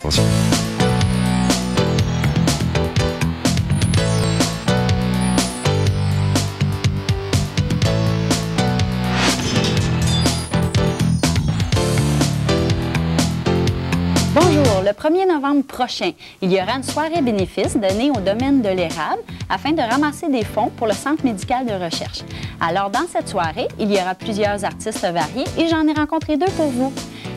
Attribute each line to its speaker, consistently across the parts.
Speaker 1: Bonjour, le 1er novembre prochain, il y aura une soirée bénéfice donnée au domaine de l'érable afin de ramasser des fonds pour le Centre médical de recherche. Alors, dans cette soirée, il y aura plusieurs artistes variés et j'en ai rencontré deux pour vous.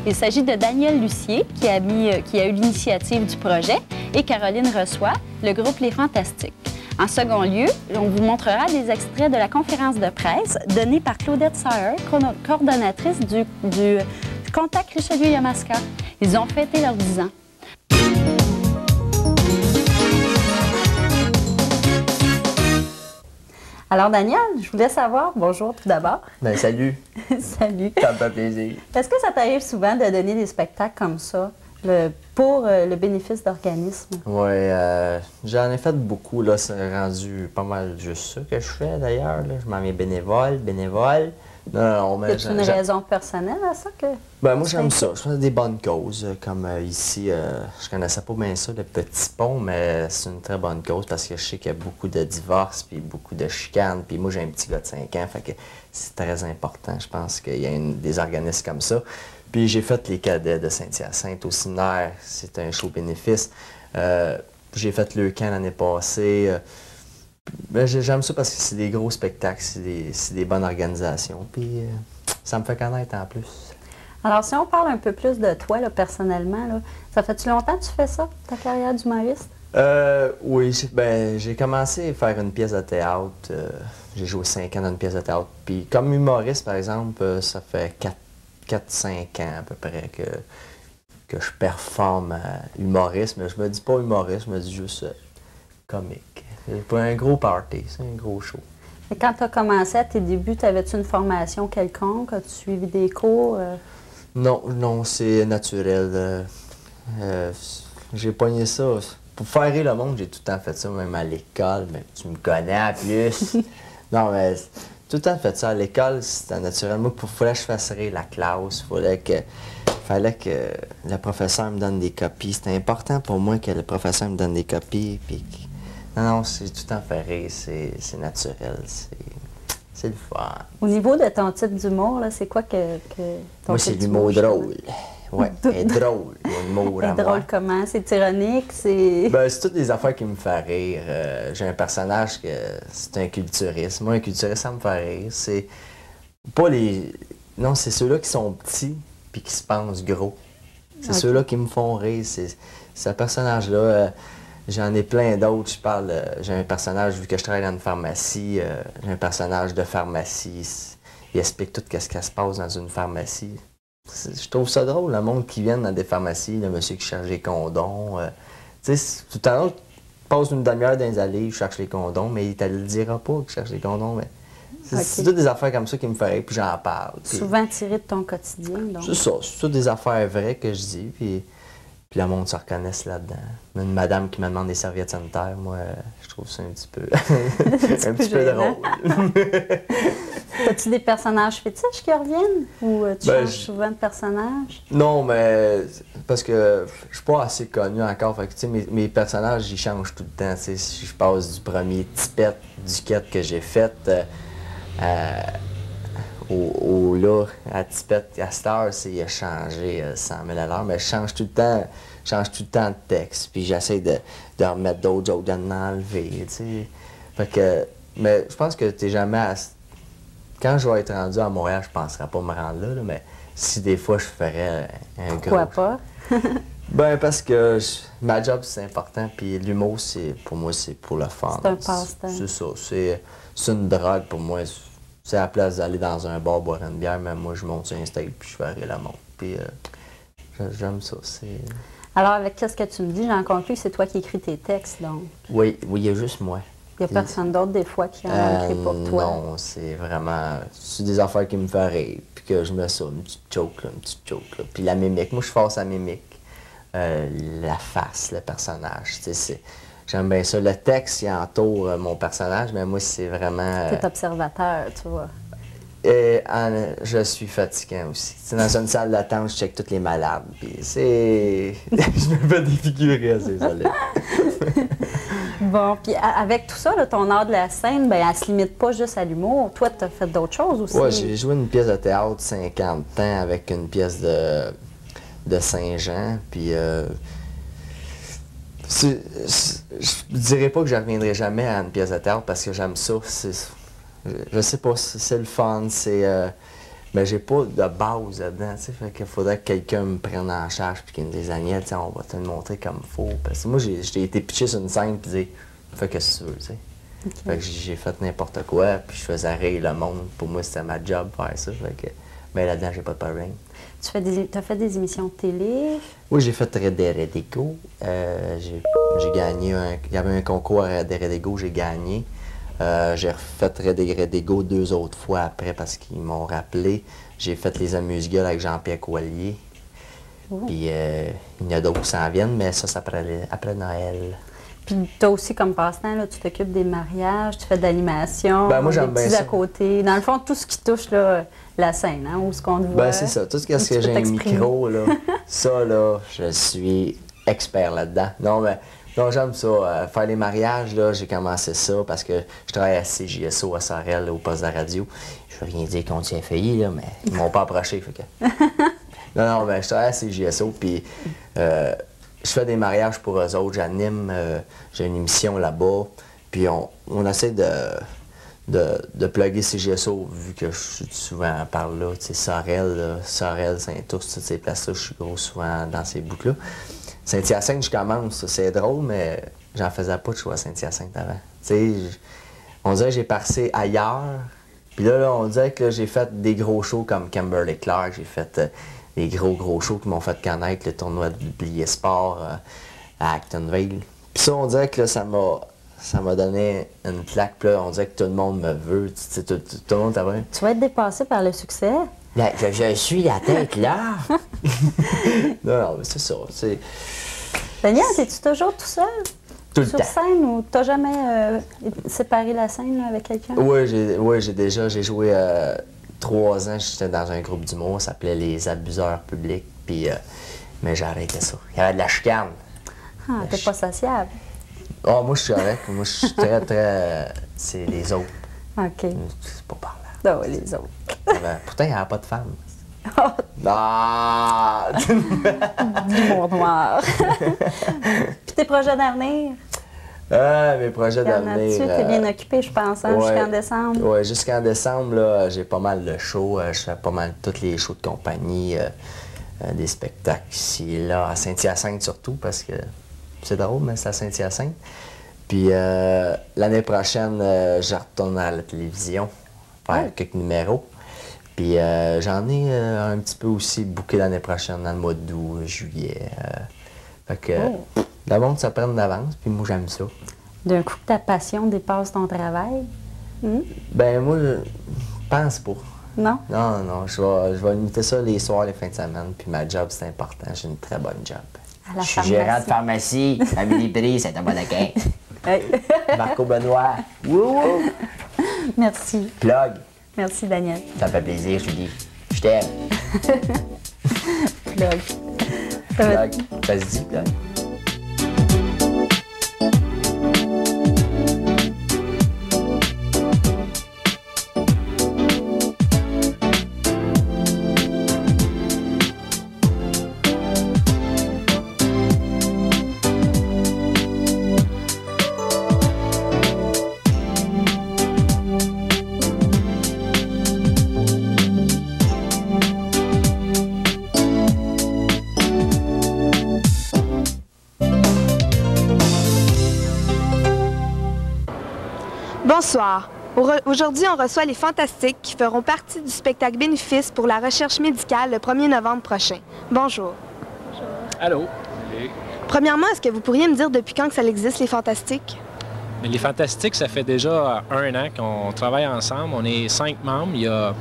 Speaker 1: Il s'agit de Daniel Lucier, qui a eu l'initiative du projet, et Caroline Ressois, le groupe Les Fantastiques. En second lieu, on vous montrera des extraits de la conférence de presse donnée par Claudette Sayer, coordonnatrice du Contact Richelieu-Yamaska. Ils ont fêté leurs 10 ans. Alors, Daniel, je voulais savoir, bonjour tout d'abord.
Speaker 2: Ben salut.
Speaker 1: Salut.
Speaker 2: Ça me fait plaisir.
Speaker 1: Est-ce que ça t'arrive souvent de donner des spectacles comme ça pour le bénéfice d'organismes?
Speaker 2: Oui, j'en ai fait beaucoup, là. C'est rendu pas mal juste ça que je fais, d'ailleurs. Je m'en viens bénévole. Non, mais...
Speaker 1: C'est une raison personnelle à ça que...
Speaker 2: Ben moi, j'aime ça. Je fais des bonnes causes, comme ici, je connaissais pas bien ça, le Petit Pont, mais c'est une très bonne cause parce que je sais qu'il y a beaucoup de divorces, puis beaucoup de chicanes, puis moi, j'ai un petit gars de 5 ans, fait que c'est très important. Je pense qu'il y a des organismes comme ça. Puis j'ai fait les cadets de Saint-Hyacinthe au séminaire, c'est un show bénéfice. J'ai fait le camp l'année passée. Ben, j'aime ça parce que c'est des gros spectacles, c'est des bonnes organisations, puis ça me fait connaître en plus.
Speaker 1: Alors, si on parle un peu plus de toi, là, personnellement, là, ça fait-tu longtemps que tu fais ça, ta carrière d'humoriste?
Speaker 2: Oui, j'ai commencé à faire une pièce de théâtre. J'ai joué 5 ans dans une pièce de théâtre. Puis comme humoriste, par exemple, ça fait 4-5 ans à peu près que je performe humoriste. Mais je me dis pas humoriste, je me dis juste comique. C'est pas un gros party, c'est un gros show.
Speaker 1: Et quand tu as commencé à tes débuts, avais-tu une formation quelconque? As-tu suivi des cours?
Speaker 2: Non, c'est naturel. J'ai pogné ça. Pour faire rire le monde, j'ai tout le temps fait ça, même à l'école. Mais tu me connais en plus. Non, mais tout le temps fait ça à l'école, c'était naturel. Moi, il fallait que je fasse rire la classe. Fallait que le professeur me donne des copies. C'était important pour moi que le professeur me donne des copies. Puis non, c'est tout le temps fait rire, c'est naturel, c'est le fun.
Speaker 1: Au niveau de ton type d'humour, c'est quoi que ton
Speaker 2: Moi, c'est l'humour drôle. Oui, est drôle. L'humour
Speaker 1: à drôle comment? C'est ironique? C'est
Speaker 2: toutes des affaires qui me font rire. J'ai un personnage que c'est un culturiste. Moi, un culturiste, ça me fait rire. C'est pas les... Non, c'est ceux-là qui sont petits puis qui se pensent gros. C'est ceux-là qui me font rire. C'est ce personnage-là... J'en ai plein d'autres. J'ai un personnage, vu que je travaille dans une pharmacie, j'ai un personnage de pharmacie. Il explique tout ce qui se passe dans une pharmacie. Je trouve ça drôle, le monde qui vient dans des pharmacies, le monsieur qui cherche des condoms. Tu sais, tout à l'heure, il passe une demi-heure dans les allées, il cherche les condoms, mais il ne te le dira pas qu'il cherche les condoms. Mais c'est toutes des affaires comme ça qui me feraient, puis j'en parle.
Speaker 1: Souvent tiré de ton quotidien, donc.
Speaker 2: C'est ça, c'est toutes des affaires vraies que je dis, puis le monde se reconnaisse là-dedans. Une madame qui me demande des serviettes sanitaires, moi, je trouve ça un petit peu, un petit peu drôle.
Speaker 1: As-tu des personnages fétiches qui reviennent? Ou tu changes souvent de personnage?
Speaker 2: Non, mais parce que je suis pas assez connu encore. Fait que, mes personnages, ils changent tout le temps. Si je passe du premier tipette du quête que j'ai fait là, à tipette, à cette heure, il a changé 100 000 à l'heure, mais je change tout le temps de texte. Puis j'essaie de remettre d'autres jokes, de l'enlever. Fait que, mais je pense que t'es jamais Quand je vais être rendu à Montréal, je ne penserais pas me rendre là, mais si des fois je ferais un gros...
Speaker 1: Pourquoi pas?
Speaker 2: Ben parce que ma job, c'est important, puis l'humour, pour moi, c'est pour le fun.
Speaker 1: C'est un passe-temps.
Speaker 2: C'est ça, c'est une drogue pour moi. C'est à la place d'aller dans un bar boire une bière, mais moi, je monte sur un stage, puis je fais rire la montre. Puis j'aime ça,
Speaker 1: Alors, avec ce que tu me dis, j'en conclus que c'est toi qui écris tes textes, donc.
Speaker 2: Oui, il y a juste moi.
Speaker 1: Il n'y a personne d'autre, des fois, qui en a écrit pour toi?
Speaker 2: Non, c'est vraiment... C'est des affaires qui me font rire, puis que je mets ça, une petite joke, là. Puis la mimique, moi, je force la mimique. La face, le personnage, j'aime bien ça. Le texte, il entoure mon personnage, mais moi, c'est vraiment...
Speaker 1: T'es observateur, tu vois.
Speaker 2: Je suis fatiguant aussi. T'sais, dans une salle d'attente, je check tous les malades. Puis c'est... je me fais défigurer, c'est ça.
Speaker 1: Bon, puis avec tout ça, là, ton art de la scène, ben, elle se limite pas juste à l'humour. Toi, tu as fait d'autres choses aussi.
Speaker 2: Oui, j'ai joué une pièce de théâtre 50 ans avec une pièce de Saint-Jean. Puis je dirais pas que je reviendrai jamais à une pièce de théâtre parce que j'aime ça. Je sais pas, c'est le fun, mais j'ai pas de base là-dedans, tu sais, fait qu'il faudrait que quelqu'un me prenne en charge puis qu'il me dise « Daniel, on va te le montrer comme il faut ». Parce que moi, j'ai été pitché sur une scène puis dire « Fais ce que tu veux », tu sais. Okay. Fait que j'ai fait n'importe quoi, puis je faisais rire le monde. Pour moi, c'était ma job faire ça, fait que... Mais là-dedans, j'ai pas de problème.
Speaker 1: Tu as fait des émissions de télé?
Speaker 2: Oui, j'ai fait Redego. J'ai gagné il y avait un concours à Redego, j'ai gagné. J'ai refait Redego 2 autres fois après parce qu'ils m'ont rappelé. J'ai fait les amuse-gueules avec Jean-Pierre Coallier. Oh. Puis il y en a d'autres qui s'en viennent, mais ça, c'est après Noël.
Speaker 1: Puis toi aussi, comme passe-temps, tu t'occupes des mariages, tu fais de l'animation,
Speaker 2: ben, moi,
Speaker 1: des petits
Speaker 2: ça.
Speaker 1: à côté. Dans le fond, tout ce qui touche là, la scène, hein, où ce qu'on te voit.
Speaker 2: Ben, c'est ça. Tout ce que j'ai un micro, là, ça, là, je suis expert là-dedans. Non, j'aime ça. Faire les mariages, là, j'ai commencé ça parce que je travaille à CJSO à Sorel, au poste de la radio. Je veux rien dire contre CFI, là, mais ils m'ont pas approché. Fait que... non, je travaille à CJSO, puis je fais des mariages pour eux autres. J'anime, j'ai une émission là-bas, puis on essaie de plugger CJSO, vu que je suis souvent par là, tu sais, Sorel, Saint-Ours, toutes ces places-là, je suis gros souvent dans ces boucles-là. Saint-Hyacinthe, je commence, c'est drôle, mais j'en faisais pas de choix à Saint-Hyacinthe avant. Tu sais, on dirait que j'ai passé ailleurs, puis là, on dirait que j'ai fait des gros shows comme Kimberly Clark, j'ai fait des gros shows qui m'ont fait connaître le tournoi de Blier Sport à Actonville. Puis ça, on dirait que là, ça m'a donné une claque, puis là, on dirait que tout le monde me veut, tu sais, tout le monde t'a vu.
Speaker 1: Tu vas être dépassé par le succès.
Speaker 2: Là, je suis la tête là. Non, mais c'est ça.
Speaker 1: Daniel, es-tu toujours tout seul?
Speaker 2: Tout le temps.
Speaker 1: Sur scène ou t'as jamais séparé la scène là, avec quelqu'un?
Speaker 2: Oui, j'ai joué 3 ans, j'étais dans un groupe d'humour, ça s'appelait Les Abuseurs Publics, puis mais j'ai arrêté ça. Il y avait de la chicane.
Speaker 1: Ah, t'es pas sociable?
Speaker 2: Oh, moi, je suis correct. Moi, je suis très... c'est les autres.
Speaker 1: OK.
Speaker 2: C'est pas par là.
Speaker 1: Ah oui, les autres.
Speaker 2: Pourtant, il n'y avait pas de femmes.
Speaker 1: Oh.
Speaker 2: Ah!
Speaker 1: D'humour noir. Puis tes projets d'avenir?
Speaker 2: Mes projets d'avenir...
Speaker 1: Tu es bien occupé, je pense, hein, jusqu'en décembre.
Speaker 2: Oui, jusqu'en décembre, là, j'ai pas mal de shows. Je fais pas mal tous les shows de compagnie, des spectacles ici et là, à Saint-Hyacinthe surtout, parce que c'est drôle, mais c'est à Saint-Hyacinthe. Puis l'année prochaine, je retourne à la télévision, faire quelques numéros. Puis j'en ai un petit peu aussi booké l'année prochaine, dans le mois d'août, juillet. Fait que le monde se prenne d'avance, puis moi j'aime ça.
Speaker 1: D'un coup que ta passion dépasse ton travail?
Speaker 2: Ben moi, je pense pas.
Speaker 1: Non?
Speaker 2: Non, je vais limiter ça les soirs, les fins de semaine, puis ma job c'est important, j'ai une très bonne job.
Speaker 1: Je
Speaker 2: suis gérant de pharmacie, Famille Brie, c'est un bon accueil. Marco Benoît. Wouhou!
Speaker 1: Merci.
Speaker 2: Plug.
Speaker 1: Merci, Daniel.
Speaker 2: Ça me fait plaisir, Julie. Je t'aime.
Speaker 1: Plug.
Speaker 2: Plug. Vas-y, plug.
Speaker 3: Bonsoir. Aujourd'hui, on reçoit les Fantastiques qui feront partie du spectacle bénéfice pour la recherche médicale le 1er novembre prochain. Bonjour.
Speaker 4: Bonjour. Allô. Allez.
Speaker 3: Premièrement, est-ce que vous pourriez me dire depuis quand que ça existe, les Fantastiques?
Speaker 4: Mais les Fantastiques, ça fait déjà 1 an qu'on travaille ensemble. On est 5 membres.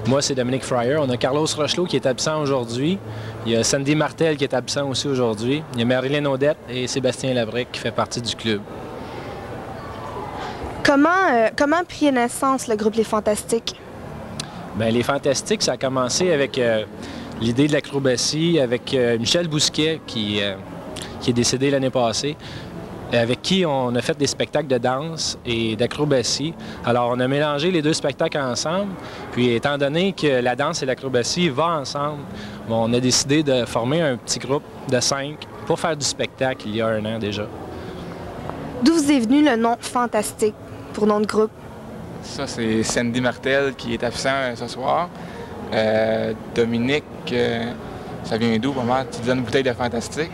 Speaker 4: Moi, c'est Dominique Fryer. On a Carlos Rochelot qui est absent aujourd'hui. Il y a Sandy Martel qui est absent aussi aujourd'hui. Il y a Marilyn Odette et Sébastien Labrec qui fait partie du club.
Speaker 3: Comment prit naissance le groupe Les Fantastiques?
Speaker 4: Bien, les Fantastiques, ça a commencé avec l'idée de l'acrobatie, avec Michel Bousquet, qui est décédé l'année passée, avec qui on a fait des spectacles de danse et d'acrobatie. Alors, on a mélangé les deux spectacles ensemble, puis étant donné que la danse et l'acrobatie vont ensemble, bon, on a décidé de former un petit groupe de 5 pour faire du spectacle il y a 1 an déjà.
Speaker 3: D'où vous est venu le nom Fantastique pour nom de groupe?
Speaker 5: Ça, c'est Sandy Martel qui est absent ce soir. Dominique, ça vient d'où, pas mal? Tu disais une bouteille de Fantastique?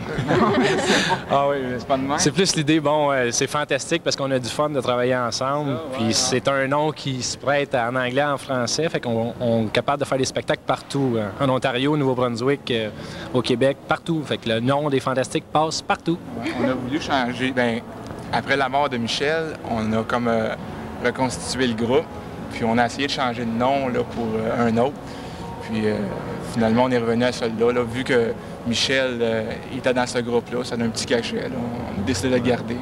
Speaker 4: Ah oui,
Speaker 5: c'est pas de même?
Speaker 4: C'est plus l'idée, bon, c'est fantastique parce qu'on a du fun de travailler ensemble. Puis c'est un nom qui se prête en anglais, en français. Fait qu'on est capable de faire des spectacles partout. En Ontario, au Nouveau-Brunswick, au Québec, partout. Fait que le nom des Fantastiques passe partout.
Speaker 5: On a voulu changer. Bien, après la mort de Michel, on a comme reconstitué le groupe. Puis on a essayé de changer de nom là, pour un autre. Puis finalement, on est revenu à celui-là. Là, vu que Michel était dans ce groupe-là, ça a un petit cachet. Là, on a décidé de le garder.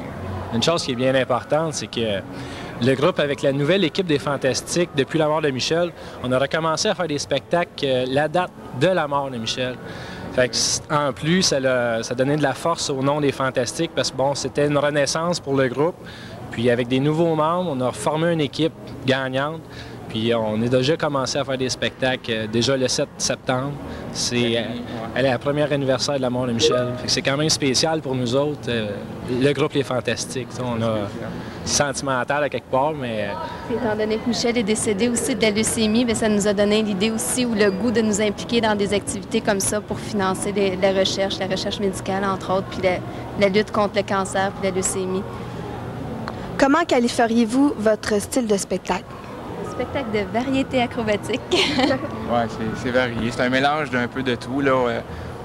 Speaker 4: Une chose qui est bien importante, c'est que le groupe, avec la nouvelle équipe des Fantastiques, depuis la mort de Michel, on a recommencé à faire des spectacles la date de la mort de Michel. Fait que, en plus, ça donnait de la force au nom des Fantastiques parce que bon, c'était une renaissance pour le groupe. Puis avec des nouveaux membres, on a formé une équipe gagnante. Puis on est déjà commencé à faire des spectacles déjà le 7 septembre. Elle est la première anniversaire de la mort de Michel. C'est quand même spécial pour nous autres, le groupe Les Fantastiques. On a sentimental à quelque part, mais...
Speaker 6: Étant donné que Michel est décédé aussi de la leucémie, bien, ça nous a donné l'idée aussi ou le goût de nous impliquer dans des activités comme ça pour financer la recherche médicale, entre autres, puis la lutte contre le cancer puis la leucémie.
Speaker 3: Comment qualifieriez-vous votre style de spectacle?
Speaker 6: Spectacle de variété acrobatique.
Speaker 5: Oui, c'est varié. C'est un mélange d'un peu de tout. Là.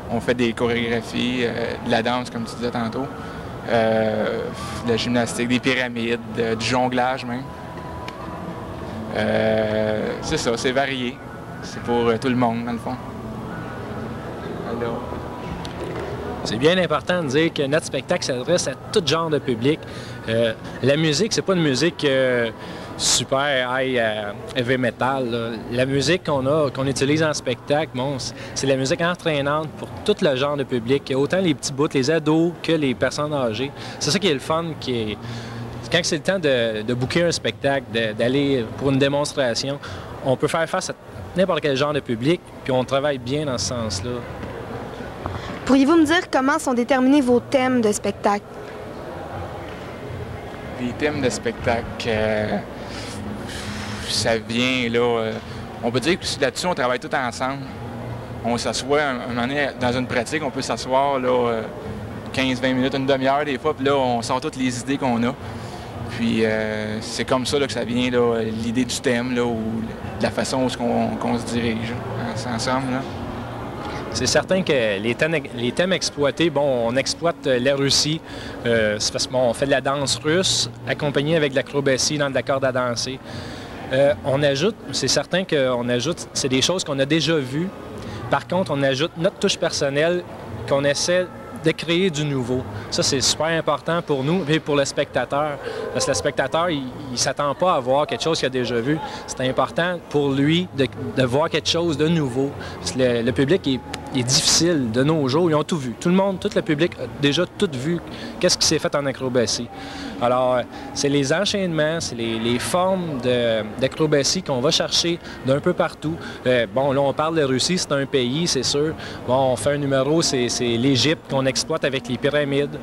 Speaker 5: On fait des chorégraphies, de la danse, comme tu disais tantôt, de la gymnastique, des pyramides, du jonglage même. C'est ça, c'est varié. C'est pour tout le monde, dans le fond. Alors...
Speaker 4: C'est bien important de dire que notre spectacle s'adresse à tout genre de public. La musique, c'est pas une musique... super high heavy metal. Là. La musique qu'on utilise en spectacle, bon, c'est la musique entraînante pour tout le genre de public, autant les petits bouts, les ados que les personnes âgées. C'est ça qui est le fun, quand c'est le temps de booker un spectacle, d'aller pour une démonstration, on peut faire face à n'importe quel genre de public, puis on travaille bien dans ce sens-là.
Speaker 3: Pourriez-vous me dire comment sont déterminés vos thèmes de spectacle?
Speaker 5: Les thèmes de spectacle, ça vient, là... on peut dire que là-dessus, on travaille tous ensemble. On s'assoit, un moment donné, dans une pratique, on peut s'asseoir, là, 15-20 minutes, une demi-heure des fois, puis là, on sort toutes les idées qu'on a. Puis c'est comme ça là, que ça vient, l'idée du thème, là, ou de la façon où qu'on se dirige ensemble, là.
Speaker 4: C'est certain que les thèmes exploités, bon, on exploite la Russie, c'est parce qu'on fait de la danse russe, accompagnée avec de l'acrobatie dans de la corde à danser. On ajoute, c'est certain qu'on ajoute, c'est des choses qu'on a déjà vues. Par contre, on ajoute notre touche personnelle qu'on essaie de créer du nouveau. Ça, c'est super important pour nous et pour le spectateur. Parce que le spectateur, il ne s'attend pas à voir quelque chose qu'il a déjà vu. C'est important pour lui de voir quelque chose de nouveau. Parce que le public est difficile de nos jours. Ils ont tout vu. Tout le monde, tout le public a déjà tout vu. Qu'est-ce qui s'est fait en acrobatie? Alors, c'est les enchaînements, c'est les formes d'acrobatie qu'on va chercher d'un peu partout. Bon, là, on parle de Russie, c'est un pays, c'est sûr. Bon, on fait un numéro, c'est l'Égypte qu'on exploite avec les pyramides.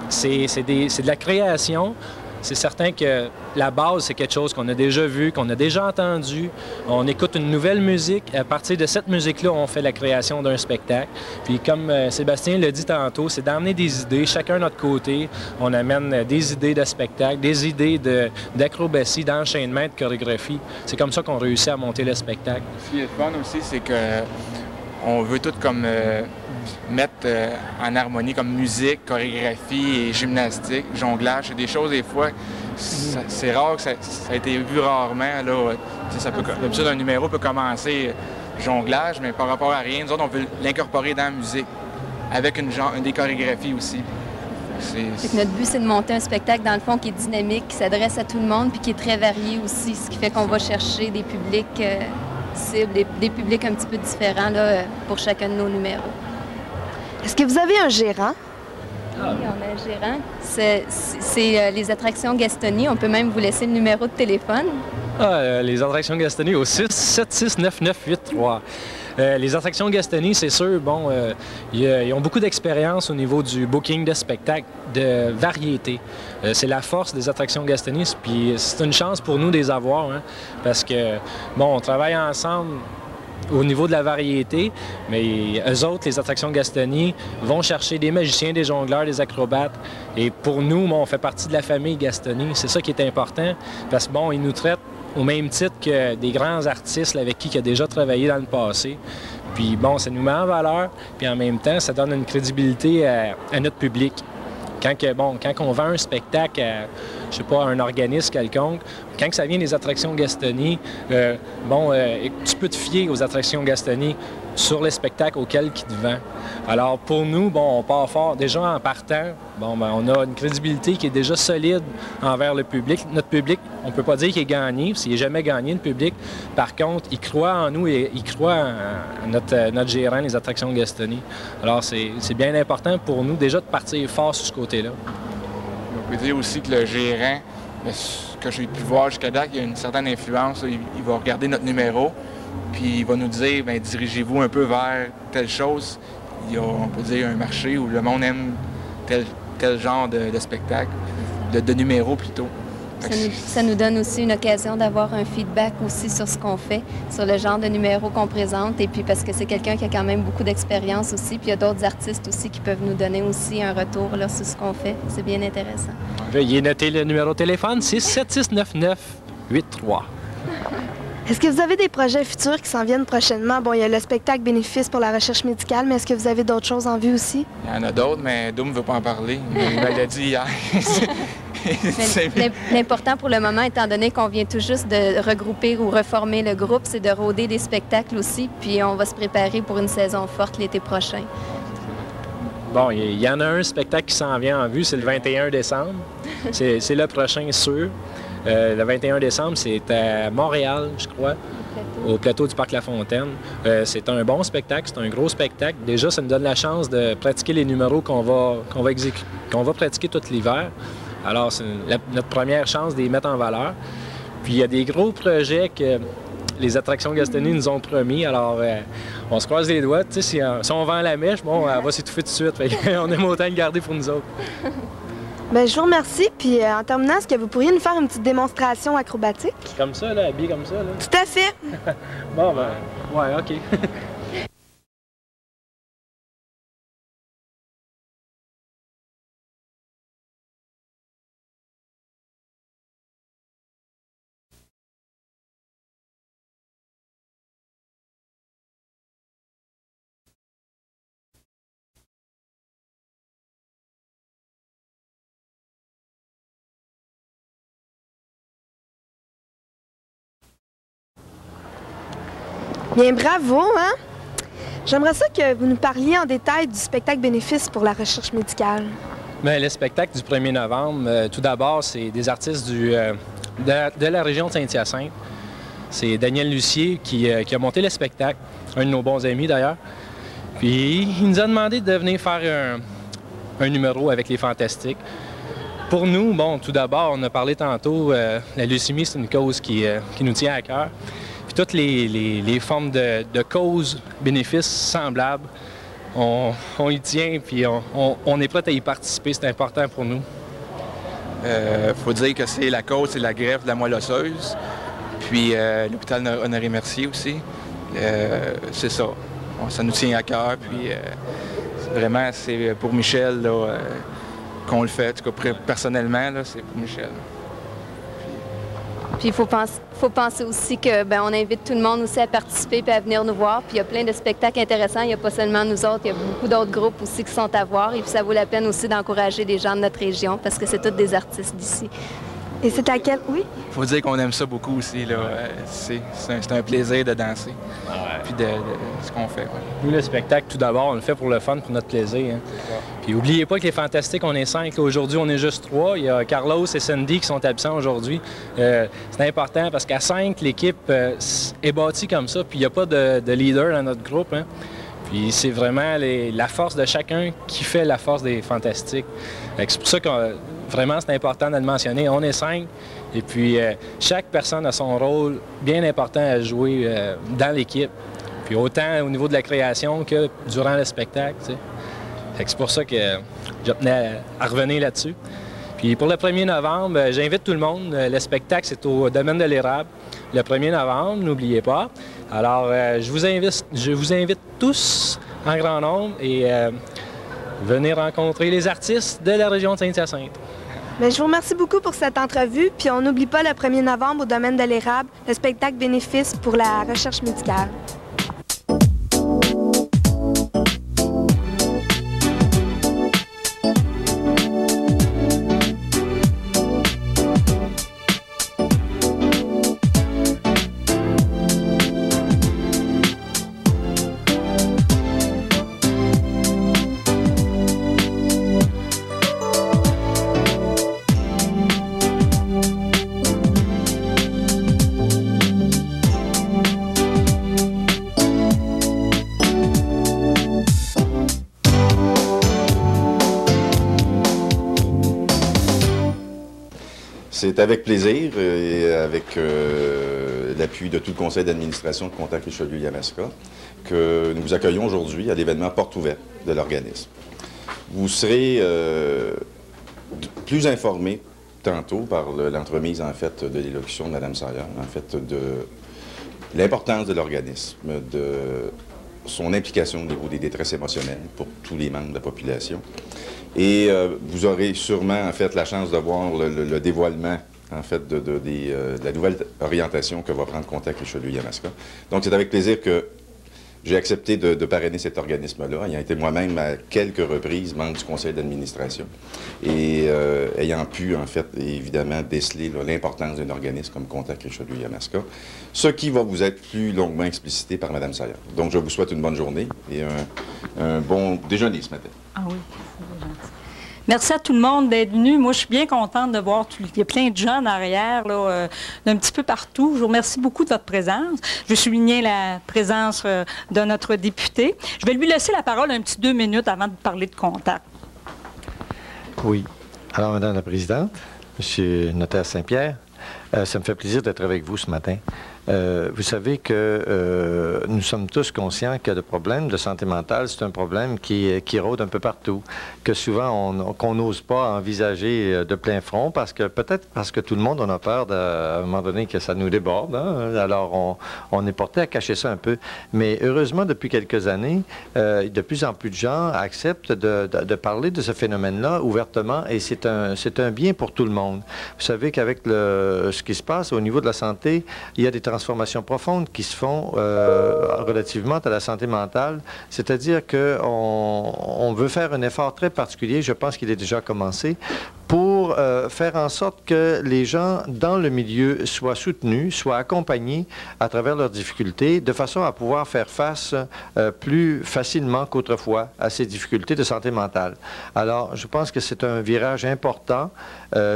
Speaker 4: C'est de la création. C'est certain que la base, c'est quelque chose qu'on a déjà vu, qu'on a déjà entendu. On écoute une nouvelle musique. À partir de cette musique-là, on fait la création d'un spectacle. Puis comme Sébastien l'a dit tantôt, c'est d'amener des idées, chacun de notre côté. On amène des idées de spectacle, des idées d'acrobatie, d'enchaînement, de chorégraphie. C'est comme ça qu'on réussit à monter le spectacle.
Speaker 5: Ce qui est fun aussi, c'est que on veut tout comme mettre en harmonie comme musique, chorégraphie et gymnastique, jonglage. C'est des choses, des fois, c'est rare que ça a été vu rarement. D'habitude, un numéro peut commencer jonglage, mais par rapport à rien, nous autres, on veut l'incorporer dans la musique, avec des chorégraphies aussi.
Speaker 6: Notre but, c'est de monter un spectacle, dans le fond, qui est dynamique, qui s'adresse à tout le monde, puis qui est très varié aussi, ce qui fait qu'on va chercher des publics cible, des publics un petit peu différents là, pour chacun de nos numéros.
Speaker 3: Est-ce que vous avez un gérant?
Speaker 6: Oui, on a un gérant. C'est les attractions Gastonie. On peut même vous laisser le numéro de téléphone.
Speaker 4: Les attractions Gastonie au 6769983. Les attractions Gastonie, c'est sûr, bon, ils ont beaucoup d'expérience au niveau du booking de spectacles de variété. C'est la force des attractions Gastonie, puis c'est une chance pour nous de les avoir, hein, parce que, bon, on travaille ensemble au niveau de la variété, mais eux autres, les attractions Gastonie, vont chercher des magiciens, des jongleurs, des acrobates. Et pour nous, bon, on fait partie de la famille Gastonie. C'est ça qui est important, parce que, bon, ils nous traitent au même titre que des grands artistes là, avec qui il a déjà travaillé dans le passé. Puis bon, ça nous met en valeur, puis en même temps, ça donne une crédibilité à notre public. Quand on vend un spectacle à, je sais pas, à un organisme quelconque, quand ça vient des attractions Gastonie, tu peux te fier aux attractions Gastonie sur les spectacles auxquels ils te vendent. Alors pour nous, bon, on part fort. Déjà en partant, bon, ben, on a une crédibilité qui est déjà solide envers le public. Notre public, on ne peut pas dire qu'il est gagné, parce qu'il n'est jamais gagné, le public. Par contre, il croit en nous et il croit en notre gérant, les attractions Gastonie. Alors c'est bien important pour nous déjà de partir fort sur ce côté-là.
Speaker 5: On peut dire aussi que le gérant, ce que j'ai pu voir jusqu'à date, il y a une certaine influence. Il va regarder notre numéro, puis il va nous dire, bien, dirigez-vous un peu vers telle chose. Il y a, on peut dire, un marché où le monde aime tel genre de spectacle, de numéro plutôt.
Speaker 6: Ça nous donne aussi une occasion d'avoir un feedback aussi sur ce qu'on fait, sur le genre de numéro qu'on présente, et puis parce que c'est quelqu'un qui a quand même beaucoup d'expérience aussi, puis il y a d'autres artistes aussi qui peuvent nous donner aussi un retour là, sur ce qu'on fait. C'est bien intéressant.
Speaker 4: Veuillez noter le numéro de téléphone, c'est 6769983.
Speaker 3: Est-ce que vous avez des projets futurs qui s'en viennent prochainement? Bon, il y a le spectacle bénéfice pour la recherche médicale, mais est-ce que vous avez d'autres choses en vue aussi?
Speaker 5: Il y en a d'autres, mais Doom ne veut pas en parler. Il l'a dit hier.
Speaker 6: L'important pour le moment, étant donné qu'on vient tout juste de regrouper ou reformer le groupe, c'est de rôder des spectacles aussi, puis on va se préparer pour une saison forte l'été prochain.
Speaker 4: Bon, il y en a un spectacle qui s'en vient en vue, c'est le 21 décembre. C'est le prochain sûr. Le 21 décembre, c'est à Montréal, je crois, au plateau du Parc La Fontaine. C'est un bon spectacle, c'est un gros spectacle. Déjà, ça nous donne la chance de pratiquer les numéros qu'on va pratiquer tout l'hiver. Alors, c'est notre première chance de les mettre en valeur. Puis, il y a des gros projets que les attractions Gastonie nous ont promis. Alors, on se croise les doigts. Tu sais, si on vend la mèche, bon, elle va s'étouffer tout de suite. On aime autant le garder pour nous autres.
Speaker 3: Bien, je vous remercie. Puis, en terminant, est-ce que vous pourriez nous faire une petite démonstration acrobatique?
Speaker 4: Comme ça, là, habillé comme ça, là?
Speaker 3: Tout à fait.
Speaker 4: Bon, ben, ouais, OK.
Speaker 3: Bien, bravo, hein? J'aimerais ça que vous nous parliez en détail du spectacle bénéfice pour la recherche médicale.
Speaker 4: Bien, le spectacle du 1er novembre, tout d'abord, c'est des artistes de la région de Saint-Hyacinthe. C'est Daniel Lucier qui a monté le spectacle, un de nos bons amis d'ailleurs. Puis il nous a demandé de venir faire un numéro avec les Fantastiques. Pour nous, bon, tout d'abord, on a parlé tantôt, la leucémie, c'est une cause qui nous tient à cœur. Puis toutes les formes de causes, bénéfices semblables, on y tient, puis on est prêt à y participer, c'est important pour nous.
Speaker 5: Faut dire que c'est la cause, c'est la greffe de la moelle osseuse. Puis l'hôpital Honoré Mercier aussi. C'est ça. Ça nous tient à cœur, puis vraiment, c'est pour Michel là, qu'on le fait. En tout cas, personnellement, là, c'est pour Michel.
Speaker 6: Puis il faut penser aussi que on invite tout le monde aussi à participer et à venir nous voir. Puis il y a plein de spectacles intéressants. Il n'y a pas seulement nous autres, il y a beaucoup d'autres groupes aussi qui sont à voir. Et puis ça vaut la peine aussi d'encourager les gens de notre région parce que c'est tous des artistes d'ici.
Speaker 3: Et c'est à quel... Oui?
Speaker 5: Il faut dire qu'on aime ça beaucoup aussi. C'est un plaisir de danser. Puis de ce qu'on fait. Ouais.
Speaker 4: Nous, le spectacle, tout d'abord, on le fait pour le fun, pour notre plaisir. Hein. Puis n'oubliez pas que les Fantastiques, on est 5. Aujourd'hui, on est juste 3. Il y a Carlos et Sandy qui sont absents aujourd'hui. C'est important parce qu'à 5, l'équipe est bâtie comme ça. Puis il n'y a pas de leader dans notre groupe. Hein. Puis c'est vraiment la force de chacun qui fait la force des Fantastiques. C'est pour ça que vraiment c'est important de le mentionner. On est 5 et puis chaque personne a son rôle bien important à jouer dans l'équipe. Puis autant au niveau de la création que durant le spectacle. C'est pour ça que je tenais à revenir là-dessus. Puis pour le 1er novembre, j'invite tout le monde. Le spectacle, c'est au Domaine de l'Érable. Le 1er novembre, n'oubliez pas. Alors, je vous invite tous en grand nombre et venez rencontrer les artistes de la région de Saint-Hyacinthe.
Speaker 3: Bien, je vous remercie beaucoup pour cette entrevue. Puis on n'oublie pas le 1er novembre au Domaine de l'Érable, le spectacle bénéfice pour la recherche médicale.
Speaker 7: C'est avec plaisir et avec l'appui de tout le conseil d'administration de Contact Richelieu-Yamaska que nous vous accueillons aujourd'hui à l'événement Porte ouverte de l'organisme. Vous serez plus informés tantôt par l'entremise en fait de l'élocution de Mme Sawyer, en fait de l'importance de l'organisme, de son implication au niveau des détresses émotionnelles pour tous les membres de la population. Et vous aurez sûrement, en fait, la chance de voir le dévoilement, en fait, de la nouvelle orientation que va prendre Contact Richelieu-Yamaska. Donc, c'est avec plaisir que j'ai accepté de parrainer cet organisme-là, ayant été moi-même à quelques reprises membre du conseil d'administration et ayant pu, en fait, évidemment, déceler l'importance d'un organisme comme Contact Richelieu-Yamaska, ce qui va vous être plus longuement explicité par Mme Sawyer. Donc, je vous souhaite une bonne journée et un bon déjeuner ce matin.
Speaker 8: Ah oui, c'est gentil. Merci à tout le monde d'être venu. Moi, je suis bien contente de voir qu'il y a plein de gens en arrière, d'un petit peu partout. Je vous remercie beaucoup de votre présence. Je vais souligner la présence de notre député. Je vais lui laisser la parole un petit 2 minutes avant de parler de Contact.
Speaker 9: Oui. Alors, Madame la Présidente, Monsieur Notaire Saint-Pierre, ça me fait plaisir d'être avec vous ce matin. Vous savez que nous sommes tous conscients que le problème de santé mentale, c'est un problème qui rôde un peu partout, que souvent qu'on n'ose pas envisager de plein front, peut-être parce que tout le monde en a peur à un moment donné que ça nous déborde. Hein? Alors, on est porté à cacher ça un peu. Mais heureusement, depuis quelques années, de plus en plus de gens acceptent de parler de ce phénomène-là ouvertement, et c'est un bien pour tout le monde. Vous savez qu'avec ce qui se passe au niveau de la santé, il y a des transformations profondes qui se font relativement à la santé mentale. C'est-à-dire qu'on veut faire un effort très particulier, je pense qu'il est déjà commencé, pour faire en sorte que les gens dans le milieu soient soutenus, soient accompagnés à travers leurs difficultés, de façon à pouvoir faire face plus facilement qu'autrefois à ces difficultés de santé mentale. Alors, je pense que c'est un virage important.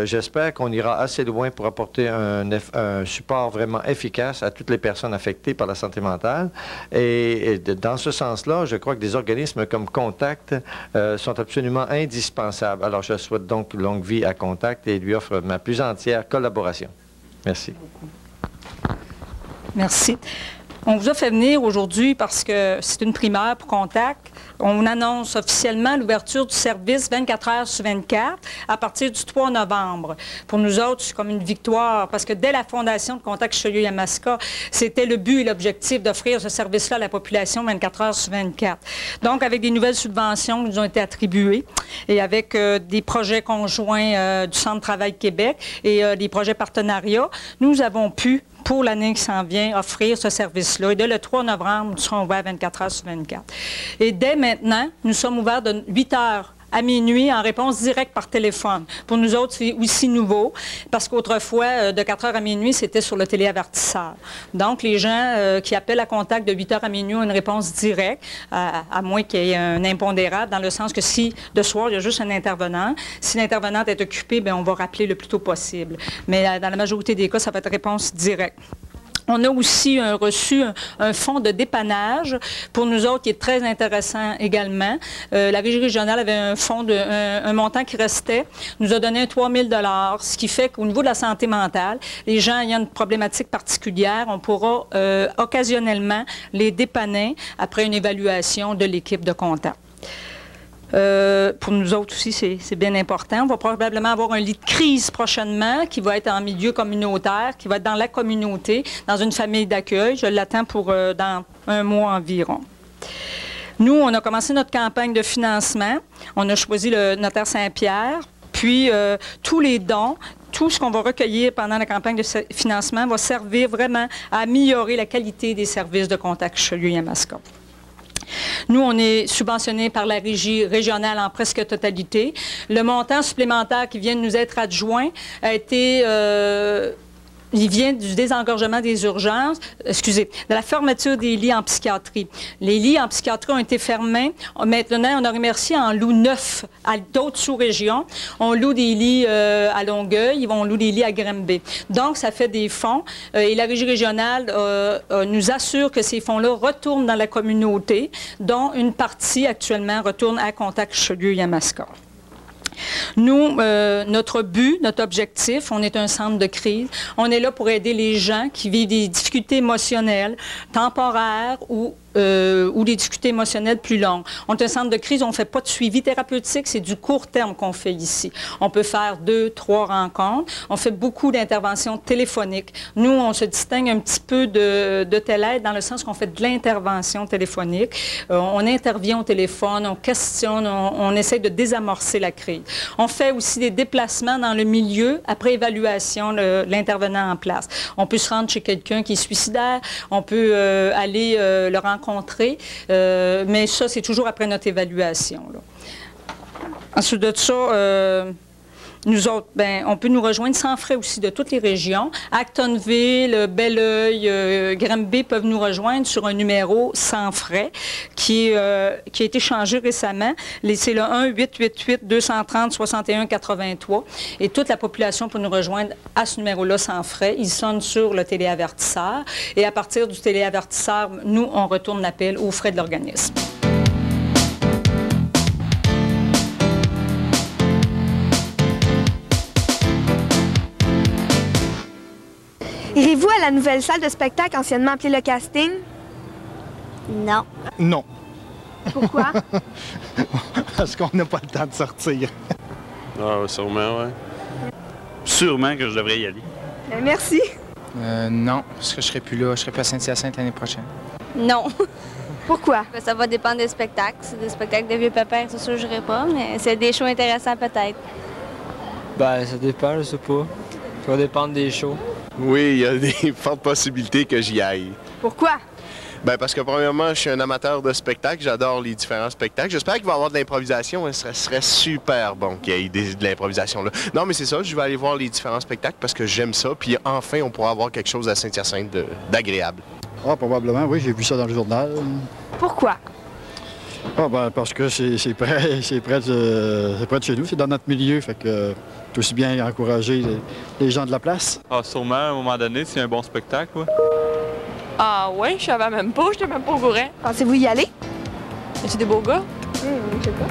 Speaker 9: J'espère qu'on ira assez loin pour apporter un support vraiment efficace à toutes les personnes affectées par la santé mentale. Et dans ce sens-là, je crois que des organismes comme Contact sont absolument indispensables. Alors, je souhaite donc longue vie à Contact et lui offre ma plus entière collaboration. Merci.
Speaker 8: Merci. On vous a fait venir aujourd'hui parce que c'est une primaire pour Contact. On annonce officiellement l'ouverture du service 24 heures sur 24 à partir du 3 novembre. Pour nous autres, c'est comme une victoire parce que dès la fondation de Contact Richelieu-Yamaska, c'était le but et l'objectif d'offrir ce service-là à la population 24 heures sur 24. Donc, avec des nouvelles subventions qui nous ont été attribuées et avec des projets conjoints du Centre Travail Québec et des projets partenariats, nous avons pu, pour l'année qui s'en vient, offrir ce service-là. Et dès le 3 novembre, nous serons ouverts 24 heures sur 24. Et dès maintenant, nous sommes ouverts de 8 heures à minuit en réponse directe par téléphone. Pour nous autres, c'est aussi nouveau parce qu'autrefois, de 4 heures à minuit, c'était sur le téléavertisseur. Donc, les gens qui appellent à contact de 8 heures à minuit ont une réponse directe, à moins qu'il y ait un impondérable, dans le sens que si, de soir, il y a juste un intervenant, si l'intervenante est occupée, bien, on va rappeler le plus tôt possible. Mais dans la majorité des cas, ça va être réponse directe. On a aussi reçu un fonds de dépannage pour nous autres qui est très intéressant également. La Régie régionale avait un fonds, un montant qui restait, nous a donné 3 000 $, ce qui fait qu'au niveau de la santé mentale, les gens ayant une problématique particulière, on pourra occasionnellement les dépanner après une évaluation de l'équipe de contact. Pour nous autres aussi, c'est bien important. On va probablement avoir un lit de crise prochainement qui va être en milieu communautaire, qui va être dans la communauté, dans une famille d'accueil. Je l'attends pour dans 1 mois environ. Nous, on a commencé notre campagne de financement. On a choisi le notaire Saint-Pierre. Puis, tous les dons, tout ce qu'on va recueillir pendant la campagne de financement va servir vraiment à améliorer la qualité des services de contact Richelieu-Yamaska. Nous, on est subventionné par la Régie régionale en presque totalité. Le montant supplémentaire qui vient de nous être adjoint a été... il vient du désengorgement des urgences, de la fermeture des lits en psychiatrie. Les lits en psychiatrie ont été fermés. Maintenant, on a remercié en loue 9 à d'autres sous-régions. On loue des lits à Longueuil, on loue des lits à Granby. Donc, ça fait des fonds. Et la Régie régionale nous assure que ces fonds-là retournent dans la communauté, dont une partie actuellement retourne à Contact Richelieu-Yamaska. Nous, notre but, notre objectif, on est un centre de crise. On est là pour aider les gens qui vivent des difficultés émotionnelles, temporaires ou des difficultés émotionnelles plus longues. On est un centre de crise, on ne fait pas de suivi thérapeutique, c'est du court terme qu'on fait ici. On peut faire 2, 3 rencontres. On fait beaucoup d'interventions téléphoniques. Nous, on se distingue un petit peu de telle aide dans le sens qu'on fait de l'intervention téléphonique. On intervient au téléphone, on questionne, on essaie de désamorcer la crise. On fait aussi des déplacements dans le milieu après évaluation de l'intervenant en place. On peut se rendre chez quelqu'un qui est suicidaire, on peut aller le rencontrer, mais ça, c'est toujours après notre évaluation, là. Ensuite de ça, nous autres, ben, on peut nous rejoindre sans frais aussi de toutes les régions. Actonville, Belleuil, Granby peuvent nous rejoindre sur un numéro sans frais qui a été changé récemment. C'est le 1-888-230-61-83. Et toute la population peut nous rejoindre à ce numéro-là sans frais. Il sonne sur le téléavertisseur. Et à partir du téléavertisseur, nous, on retourne l'appel aux frais de l'organisme.
Speaker 3: Irez-vous à la nouvelle salle de spectacle anciennement appelée le casting?
Speaker 10: Non.
Speaker 11: Non.
Speaker 3: Pourquoi?
Speaker 11: Parce qu'on n'a pas le temps de sortir.
Speaker 12: Ah, sûrement, oui. Sûrement que je devrais y aller.
Speaker 3: Merci.
Speaker 13: Non, parce que je serai plus là. Je serai pas à Saint-Hyacinthe l'année prochaine.
Speaker 6: Non.
Speaker 3: Pourquoi?
Speaker 6: Ça va dépendre des spectacles. C'est des spectacles de vieux pépères, c'est sûr que je n'irai pas, mais c'est des shows intéressants peut-être.
Speaker 14: Ben, ça dépend, je sais pas. Ça va dépendre des shows.
Speaker 12: Oui, il y a des fortes possibilités que j'y aille.
Speaker 3: Pourquoi?
Speaker 12: Ben parce que premièrement, je suis un amateur de spectacle, j'adore les différents spectacles. J'espère qu'il va y avoir de l'improvisation, ce serait super bon qu'il y ait de l'improvisation là. Non, mais c'est ça, je vais aller voir les différents spectacles parce que j'aime ça, puis enfin, on pourra avoir quelque chose à Saint-Hyacinthe d'agréable.
Speaker 11: Ah, probablement, oui, j'ai vu ça dans le journal.
Speaker 3: Pourquoi?
Speaker 11: Ah, ben parce que c'est près de chez nous, c'est dans notre milieu, fait que c'est aussi bien encourager les gens de la place.
Speaker 15: Ah, sûrement, à un moment donné, c'est un bon spectacle, oui.
Speaker 16: Ah ouais, je savais même pas, j'étais même pas au courant.
Speaker 3: Pensez-vous y aller?
Speaker 16: C'est des beaux gars?
Speaker 3: Je sais pas.